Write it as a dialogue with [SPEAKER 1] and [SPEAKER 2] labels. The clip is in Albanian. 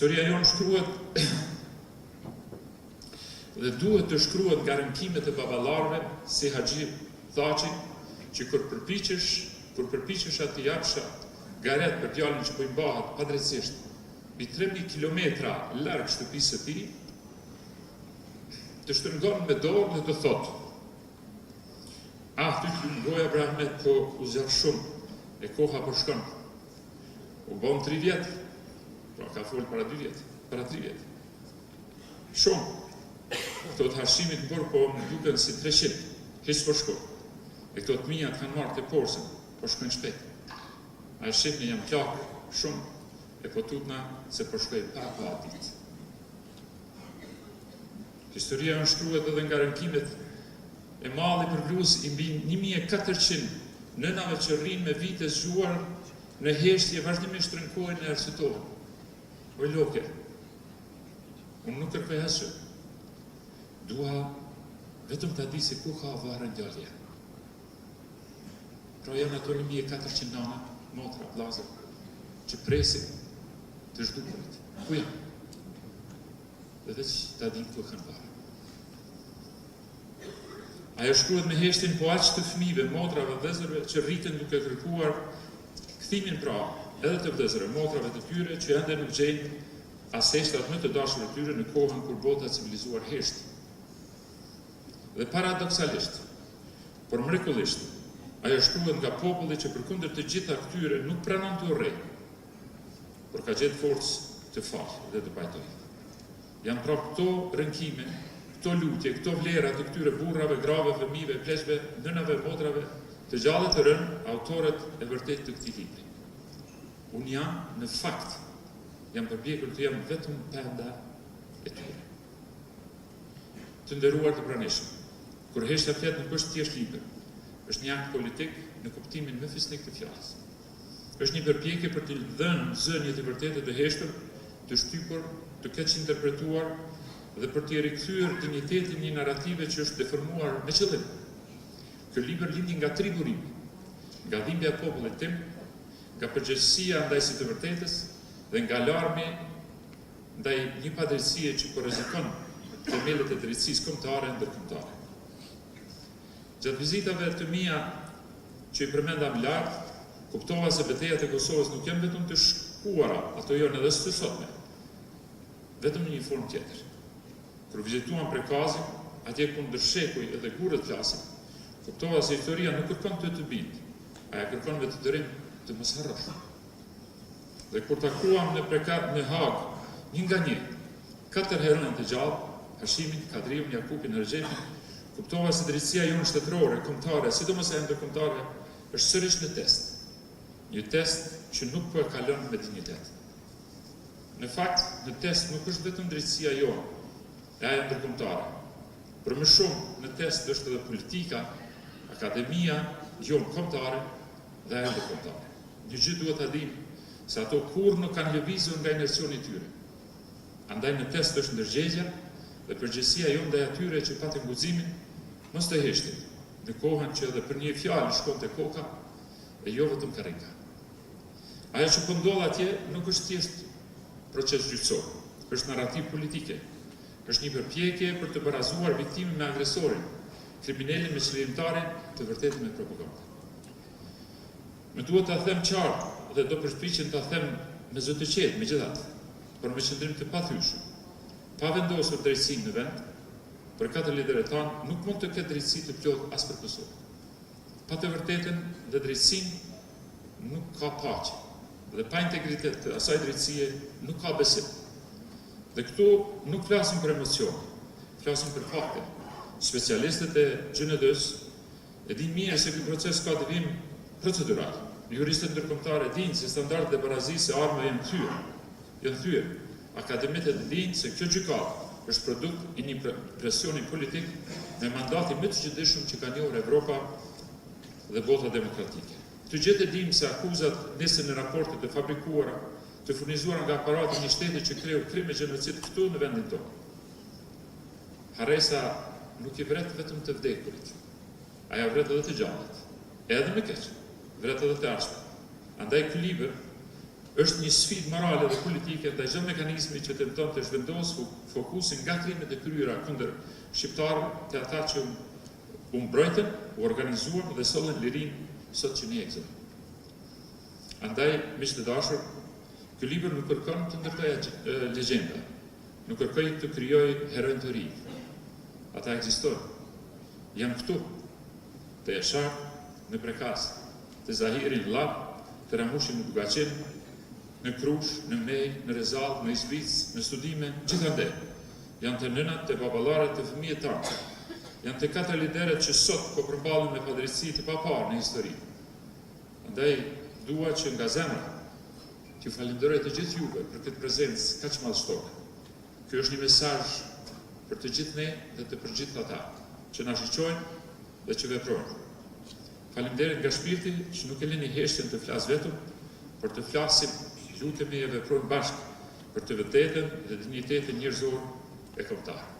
[SPEAKER 1] Historia jonë shkruhet dhe duhet të shkruhet nga rënkimet e babalarve si Haxhi Thaçi, që kur përpiqesh atë japsha garet për djalin që po i mbahet padrejtisht mbi 3000 kilometra larg shtëpisë së tij, të shtrëngon me dorë dhe të thotë: "Ah, ty goja Abrahamet po u zjarr shumë, e koha po shkon. U bën 3 vjet, pra ka folë para 2 vjet, para 3 vjet. Shumë. Këto të Hashimit bërë po më duken si 300, hiç po shko. E këto të mija të kanë marrë të porsën, po shkojnë shpejt. A e shifni jam plakë shumë, e po tutna se po shkoj pa ditë." Historia në shkruhet edhe nga rënkimet e malli për Vlus i mbi 1400 nënave që rrinë me vite zgjuar në heshtje vazhdimisht rënkojnë e arsitohen. O loke, unë nuk kërkoj asgjë. Dua vetëm të di se ku ka varë ngjarja. Pra janë ato 1400 nana, motra, vllazër, që presin të zhdukurit. Ku janë? Dhe veç ta dim ku kanë varë. Ajo shkruhet me heshtin po aq të fëmijëve, motrave, vëllezërve që rriten duke kërkuar kthimin pra edhe të vëllezërve, motrave të tyre që ende nuk gjejnë as heshtat më të dashur të tyre në kohën kur bota civilizuar hesht. Dhe paradoksalisht, por mrekullisht, ajo shkruhet nga populli që përkundër të gjitha këtyre nuk pranon të urrejë, por ka gjetë forcë të falë dhe të pajtojë. Janë pra këto rënkime, këto lutje, këto vlera të këtyre burrave, grave, fëmijëve, pleqve, nënave, motrave, të gjallë të rënë, autorët e vërtet të këtij libri. Unë jam, në fakt, jam përpjekur të jam vetëm penda e tyre. Të nderuar të pranishëm, kur heshtja flet nuk është thjesht libër, është një akt politik në kuptimin më fisnik të fjalës. Është një përpjekje për të dhënë zënje të vërtetë të heshtur, të shtypur, të keq interpretuar dhe për të rikthyer dinjitetin një narrative që është deformuar me qëllim. Ky libër lindi nga triburimi, nga dhimbja e popullit tim, nga përgjegjësia ndaj së të vërtetës dhe nga alarmi ndaj një padrejtësie që po rrezikon themelët e drejtësisë kombëtare ndërkombëtare. Gjatë vizitave të mia që i përmenda më lart, kuptova se betejat e Kosovës nuk janë vetëm të shkuara, ato janë edhe së sotme, vetëm në një formë tjetër. Kur vizituam Prekazin, atje ku ndërshekuj edhe gurët flasin, kuptova se historia nuk kërkon të bind, aja kërkon vetë të dërim të mos harrosh. Dhe kur takuam në Hag, një nga një, 4 herënën të gjallë, Hashimin, Kadriun, Jakupin, Recepin, kuptova se drejtësia jonë shtetërore, kombëtare, sidomos e ndërkombëtare, është sërish në test. Një test që nuk po e kalon me dinjitet. Në fakt, në test nuk është vetëm drejtësia jonë, e ajo ndërkombëtare. Por më shumë në test është edhe politika, akademia, jonë kombëtare dhe ajo ndërkombëtare. Një gjë duhet ta dimë se ato kurrë nuk kanë lëvizur nga inercioni i tyre. Andaj në test është ndërgjegja dhe përgjegjësia jonë ndaj atyre që patën guximin mos të heshtin, në kohën që edhe për një fjalë shkonte koka e jo vetëm karrika. Ajo që po ndodh atje nuk është thjesht proces gjyqësor, është narrativ politike. Është një përpjekje për të barazuar viktimin me agresorin, kriminalin me qëllimtarin, të vërtetë me propagandë. Më duhet ta them qartë dhe do përpiqem ta them me zë të qetë, megjithatë, por me qëndrim të pathyeshëm. Pa vendosur drejtësinë në vend, për 4 liderët tanë nuk mund të ketë drejtësi të plotë as për Kosovën. Pa të vërtetën dhe drejtësinë nuk ka paqe, dhe pa integritet të asaj drejtësie nuk ka besim. Dhe këtu nuk flasim për emocion, flasim për fakte. Specialistët e GND-s e dinë mirë se ky proces ka devijim procedural. Juristët ndërkombëtarë dinë se standardet e barazisë së armëve janë thyer. Akademikët dinë se kjo gjykatë është produkt i një presioni politik me mandati më të çuditshëm që ka njohur Evropa dhe bota demokratike. Të gjithë e dimë se akuzat nisën në raporte të fabrikuara, të furnizuara nga aparati një shteti që kreu krim e gjenocid këtu në vendin tonë. Harresa nuk i vret vetëm të vdekurit, aja vret edhe të gjallët, edhe më keq, vret edhe të arshme. Andaj ky libër është një sfidë morale dhe politike ndaj çdo mekanizmi që tenton të zhvendosë fokusin nga krimet e kryera kundër shqiptarëve të ata që u mbrojtën, u organizuan dhe sollën lirinë sot që ne ekzistojmë. Andaj, miq të dashur, ky libër nuk kërkon të ndërtojë legjenda, nuk kërkoi të krijojë heronj të ri. Ata ekzistojnë. Janë këtu, të Jashar në Prekas, të Zahiri në Lap, të Ramushi në Bugaqin, në Krush, në Mej, në Rezall, në Izvic, në studime, gjithande. Janë të nënat, të baballaret, të fëmijët tanë. Janë të 4 lideret që sot po përballen me padrejtësi të paparë në histori. Andaj, dua që nga zemra t'ju falenderoj të gjithë juve për këtë prezencë kaq madhështore. Ky është një mesazh për të gjithë ne dhe për gjithë ata që na shiqojnë dhe që veprojnë. Faleminderit nga shpirti që nuk e lini heshtjen të flas vetëm, por të flasim, lutemi e veprojmë bashkë për të vërtetën dhe dinjitetin njerëzor e kombëtar.